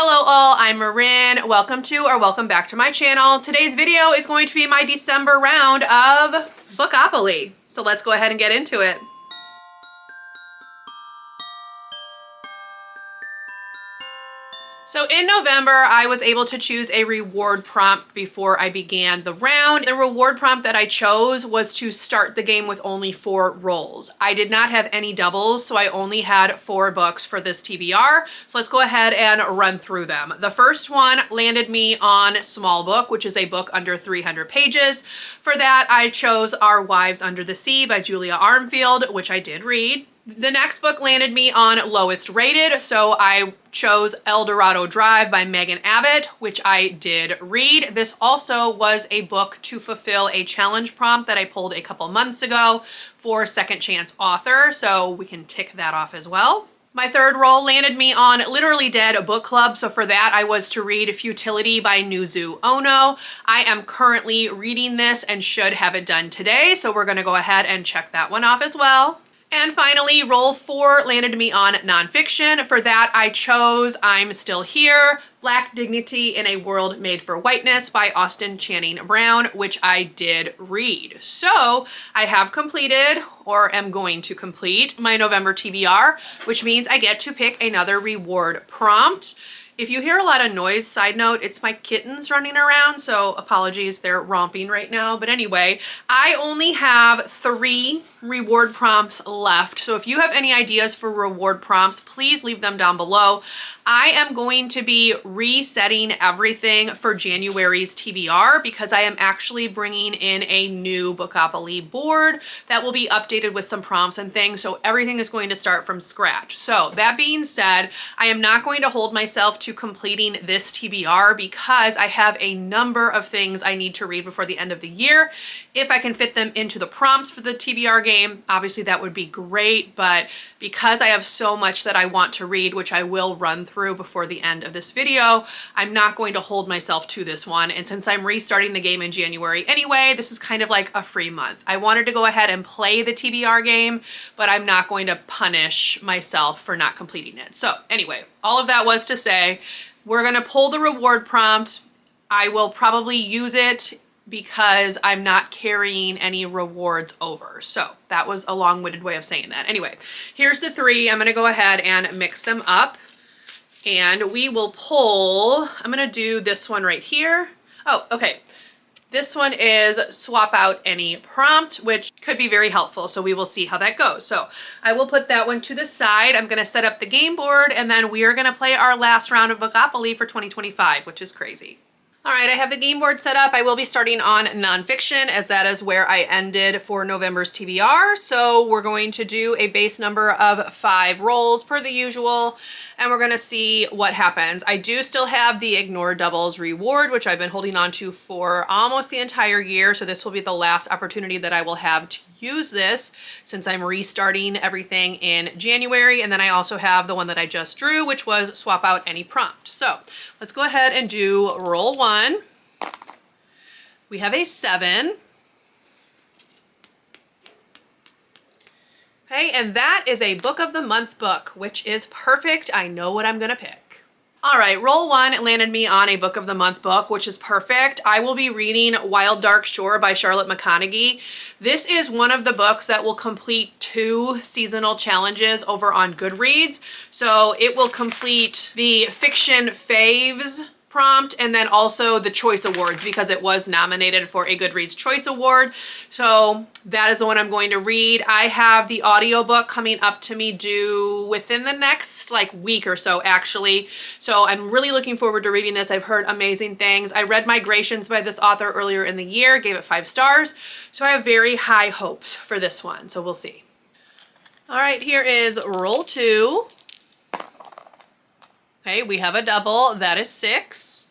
Hello all, I'm Marin. Welcome back to my channel. Today's video is going to be my December round of Bookopoly. So let's go ahead and get into it. So in November, I was able to choose a reward prompt before I began the round. The reward prompt that I chose was to start the game with only 4 rolls. I did not have any doubles, so I only had 4 books for this TBR. So let's go ahead and run through them. The first one landed me on Small Book, which is a book under 300 pages. For that, I chose Our Wives Under the Sea by Julia Armfield, which I did read. The next book landed me on Lowest Rated, so I chose El Dorado Drive by Megan Abbott, which I did read. This also was a book to fulfill a challenge prompt that I pulled a couple months ago for Second Chance Author, so we can tick that off as well. My third roll landed me on Literally Dead Book Club, so for that I was to read Futility by Nuzu Ono. I am currently reading this and should have it done today, so we're going to go ahead and check that one off as well. And finally, roll 4 landed me on nonfiction. For that, I chose I'm Still Here, Black Dignity in a World Made for Whiteness by Austin Channing Brown, which I did read. So I have completed, or am going to complete, my November TBR, which means I get to pick another reward prompt. If you hear a lot of noise, side note, it's my kittens running around, so apologies, they're romping right now. But anyway, I only have 3 reward prompts left. So if you have any ideas for reward prompts, please leave them down below. I am going to be resetting everything for January's TBR because I am actually bringing in a new Bookopoly board that will be updated with some prompts and things. So everything is going to start from scratch. So that being said, I am not going to hold myself to completing this TBR because I have a number of things I need to read before the end of the year. If I can fit them into the prompts for the TBR game, obviously that would be great, but because I have so much that I want to read, which I will run through before the end of this video, I'm not going to hold myself to this one. And since I'm restarting the game in January anyway, this is kind of like a free month. I wanted to go ahead and play the TBR game, but I'm not going to punish myself for not completing it. So anyway, all of that was to say, we're gonna pull the reward prompt. I will probably use it because I'm not carrying any rewards over. So that was a long-winded way of saying that. Anyway, here's the 3. I'm gonna go ahead and mix them up and we will pull, I'm gonna do this one right here. Oh, okay. This one is swap out any prompt, which could be very helpful. So we will see how that goes. So I will put that one to the side. I'm gonna set up the game board and then we are gonna play our last round of Bookopoly for 2025, which is crazy. All right, I have the game board set up. I will be starting on nonfiction as that is where I ended for November's TBR. So we're going to do a base number of 5 rolls per the usual, and we're gonna see what happens. I do still have the Ignore Doubles reward, which I've been holding on to for almost the entire year. So this will be the last opportunity that I will have to use this since I'm restarting everything in January. And then I also have the one that I just drew, which was swap out any prompt. So let's go ahead and do roll 1. We have a 7. Okay, and that is a Book of the Month book, which is perfect. I know what I'm gonna pick. All right, roll 1 landed me on a Book of the Month book, which is perfect. I will be reading Wild Dark Shore by Charlotte McConaughey. This is one of the books that will complete 2 seasonal challenges over on Goodreads. So it will complete the fiction faves prompt and then also the choice awards because it was nominated for a Goodreads Choice Award. So that is the one I'm going to read. I have the audiobook coming up to me due within the next week or so actually. So I'm really looking forward to reading this. I've heard amazing things. I read Migrations by this author earlier in the year, gave it 5 stars. So I have very high hopes for this one. So we'll see. All right, here is roll 2. Okay, we have a double, that is 6.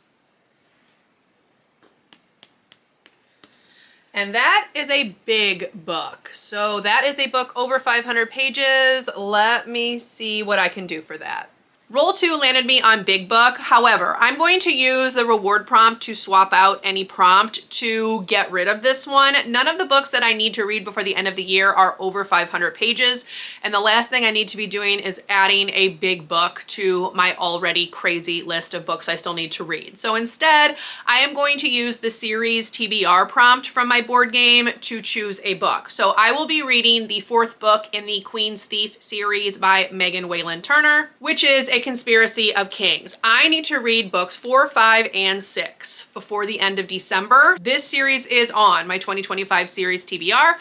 And that is a big book. So that is a book over 500 pages. Let me see what I can do for that. Roll 2 landed me on Big Book. However, I'm going to use the reward prompt to swap out any prompt to get rid of this one. None of the books that I need to read before the end of the year are over 500 pages. And the last thing I need to be doing is adding a big book to my already crazy list of books I still need to read. So instead, I am going to use the series TBR prompt from my board game to choose a book. So I will be reading the 4th book in the Queen's Thief series by Megan Whalen Turner, which is a Conspiracy of Kings. I need to read books 4, 5, and 6 before the end of December. This series is on my 2025 series TBR.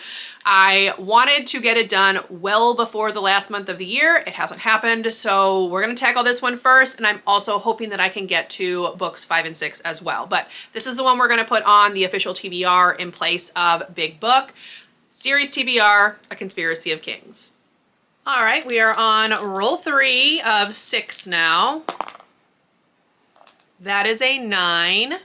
I wanted to get it done well before the last month of the year. It hasn't happened, so we're gonna tackle this one first, and I'm also hoping that I can get to books 5 and 6 as well. But this is the one we're gonna put on the official TBR in place of Big Book. Series TBR, A Conspiracy of Kings. All right, we are on roll 3 of 6 now. That is a 9.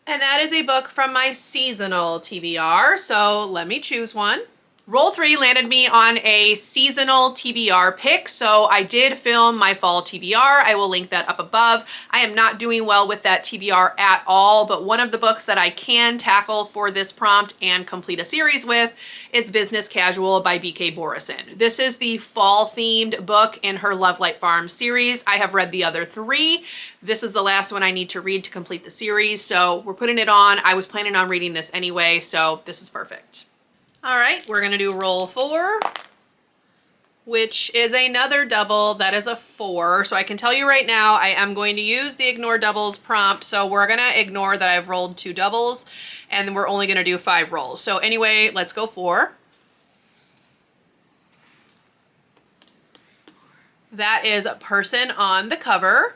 And that is a book from my seasonal TBR, so let me choose one. Roll 3 landed me on a seasonal TBR pick, so I did film my fall TBR. I will link that up above. I am not doing well with that TBR at all, but one of the books that I can tackle for this prompt and complete a series with is Business Casual by B.K. Borison. This is the fall-themed book in her Love Light Farm series. I have read the other 3. This is the last one I need to read to complete the series, so we're putting it on. I was planning on reading this anyway, so this is perfect. All right, we're gonna do roll 4, which is another double. That is a 4. So I can tell you right now, I am going to use the ignore doubles prompt. So we're gonna ignore that I've rolled 2 doubles, and we're only gonna do 5 rolls. So anyway, let's go 4. That is a person on the cover.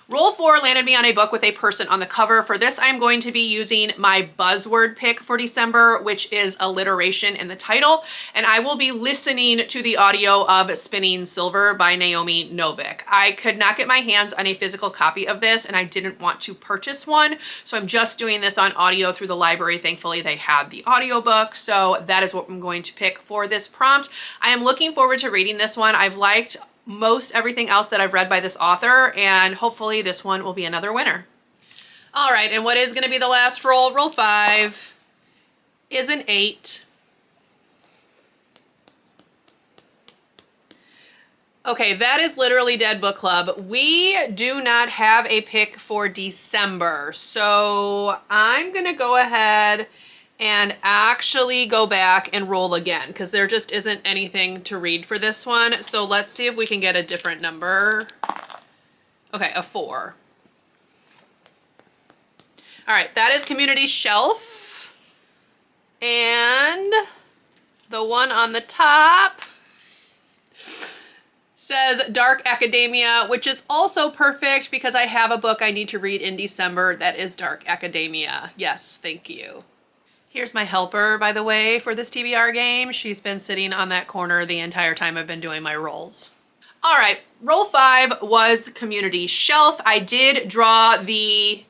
Roll 4 landed me on a book with a person on the cover. For this, I'm going to be using my buzzword pick for December, which is alliteration in the title. And I will be listening to the audio of Spinning Silver by Naomi Novik. I could not get my hands on a physical copy of this, and I didn't want to purchase one. So I'm just doing this on audio through the library. Thankfully, they had the audiobook. So that is what I'm going to pick for this prompt. I am looking forward to reading this one. I've liked most everything else that I've read by this author, and hopefully this one will be another winner. All right, and what is gonna be the last roll, roll 5, is an 8. Okay, that is literally dead book club. We do not have a pick for December, so I'm gonna go ahead and actually go back and roll again because there just isn't anything to read for this one. So let's see if we can get a different number. Okay, a 4. All right, that is Community Shelf. And the one on the top says Dark Academia, which is also perfect because I have a book I need to read in December that is Dark Academia. Yes, thank you. Here's my helper, by the way, for this TBR game. She's been sitting on that corner the entire time I've been doing my rolls. All right, roll 5 was Community Shelf. I did draw the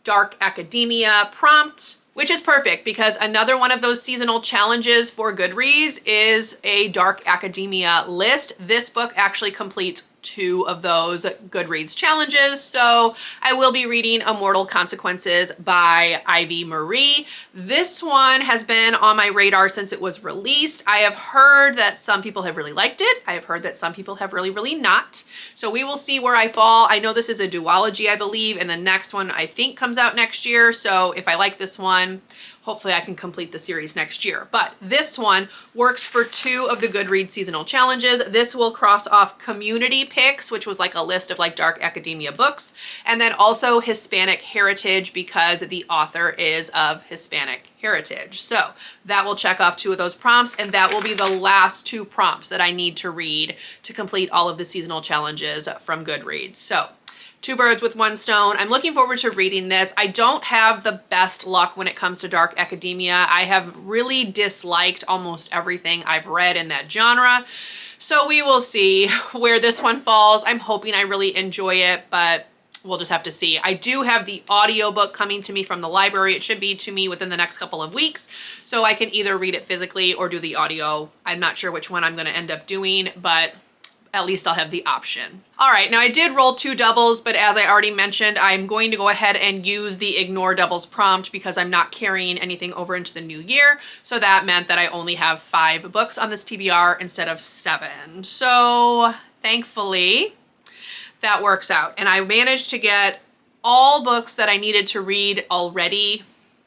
Dark Academia prompt, which is perfect because another one of those seasonal challenges for Goodreads is a Dark Academia list. This book actually completes 2 of those Goodreads challenges. So I will be reading Immortal Consequences by Ivy Marie. This one has been on my radar since it was released. I have heard that some people have really liked it. I have heard that some people have really not. So we will see where I fall. I know this is a duology, I believe, and the next one I think comes out next year. So if I like this one, hopefully I can complete the series next year. But this one works for 2 of the Goodreads seasonal challenges. This will cross off community picks, which was like a list of like Dark Academia books, and then also Hispanic heritage because the author is of Hispanic heritage. So that will check off 2 of those prompts, and that will be the last 2 prompts that I need to read to complete all of the seasonal challenges from Goodreads. So 2 birds with 1 stone. I'm looking forward to reading this. I don't have the best luck when it comes to Dark Academia. I have really disliked almost everything I've read in that genre. So we will see where this one falls. I'm hoping I really enjoy it, but we'll just have to see. I do have the audiobook coming to me from the library. It should be to me within the next couple of weeks, so I can either read it physically or do the audio. I'm not sure which one I'm going to end up doing, but at least I'll have the option. All right, now I did roll 2 doubles, but as I already mentioned, I'm going to go ahead and use the ignore doubles prompt because I'm not carrying anything over into the new year. So that meant that I only have 5 books on this TBR instead of 7. So thankfully that works out. And I managed to get all books that I needed to read already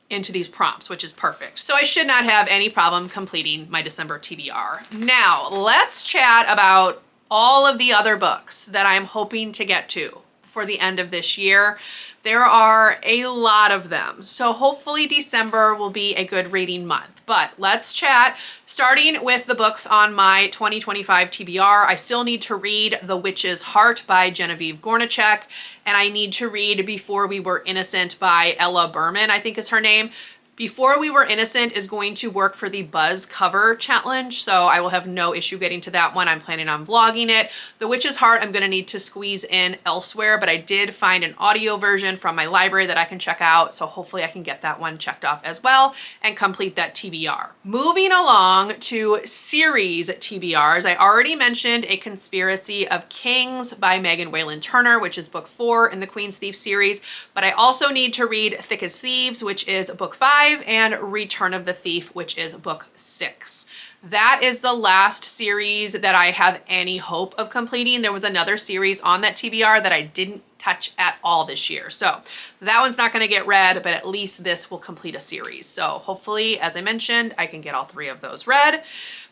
into these prompts, which is perfect. So I should not have any problem completing my December TBR. Now let's chat about all of the other books that I'm hoping to get to for the end of this year. There are a lot of them. So hopefully December will be a good reading month. But let's chat, starting with the books on my 2025 TBR. I still need to read The Witch's Heart by Genevieve Gornichek, and I need to read Before We Were Innocent by Ella Berman, I think is her name. Before We Were Innocent is going to work for the Buzz cover challenge, so I will have no issue getting to that one. I'm planning on vlogging it. The Witch's Heart I'm going to need to squeeze in elsewhere, but I did find an audio version from my library that I can check out, so hopefully I can get that one checked off as well and complete that TBR. Moving along to series TBRs, I already mentioned A Conspiracy of Kings by Megan Whalen Turner, which is book 4 in the Queen's Thief series, but I also need to read Thick as Thieves, which is book 5, and Return of the Thief, which is book 6. That is the last series that I have any hope of completing. There was another series on that TBR that I didn't touch at all this year. So that one's not going to get read, but at least this will complete a series. So hopefully, as I mentioned, I can get all 3 of those read.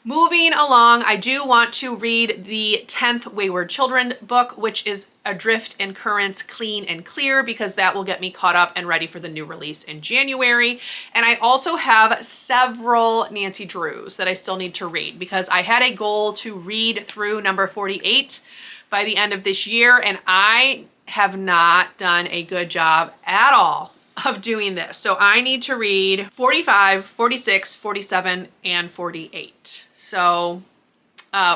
Moving along, I do want to read the 10th Wayward Children book, which is Adrift in Currents Clean and Clear, because that will get me caught up and ready for the new release in January. And I also have several Nancy Drews that I still need to read because I had a goal to read through number 48 by the end of this year, and I have not done a good job at all of doing this. So I need to read 45, 46, 47, and 48. So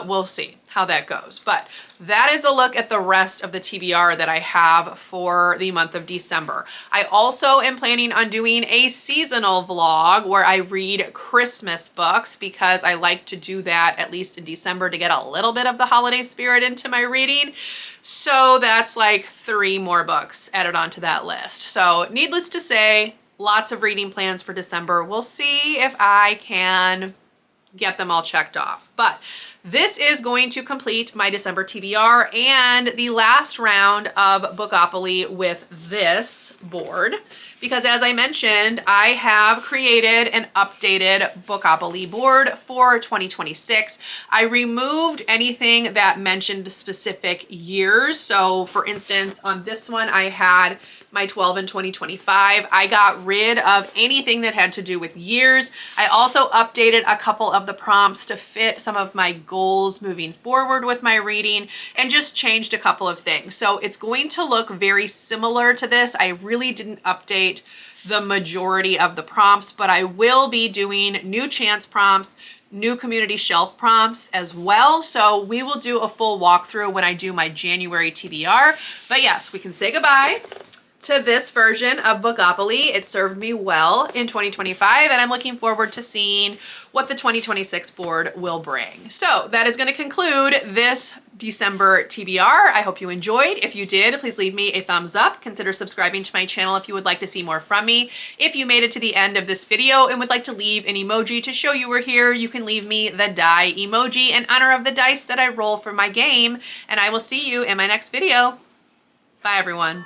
we'll see how that goes. But that is a look at the rest of the TBR that I have for the month of December. I also am planning on doing a seasonal vlog where I read Christmas books because I like to do that at least in December to get a little bit of the holiday spirit into my reading. So that's like 3 more books added onto that list. So needless to say, lots of reading plans for December. We'll see if I can get them all checked off. But this is going to complete my December TBR and the last round of Bookopoly with this board, because as I mentioned, I have created an updated Bookopoly board for 2026. I removed anything that mentioned specific years. So for instance, on this one, I had my 12 in 2025. I got rid of anything that had to do with years. I also updated a couple of the prompts to fit some of my goals moving forward with my reading and just changed a couple of things. So it's going to look very similar to this. I really didn't update the majority of the prompts, but I will be doing new chance prompts, new community shelf prompts as well. So we will do a full walkthrough when I do my January TBR. But yes, we can say goodbye to this version of Bookopoly. It served me well in 2025, and I'm looking forward to seeing what the 2026 board will bring. So that is going to conclude this December TBR. I hope you enjoyed. If you did, please leave me a thumbs up. Consider subscribing to my channel if you would like to see more from me. If you made it to the end of this video and would like to leave an emoji to show you were here, you can leave me the die emoji in honor of the dice that I roll for my game, and I will see you in my next video. Bye, everyone.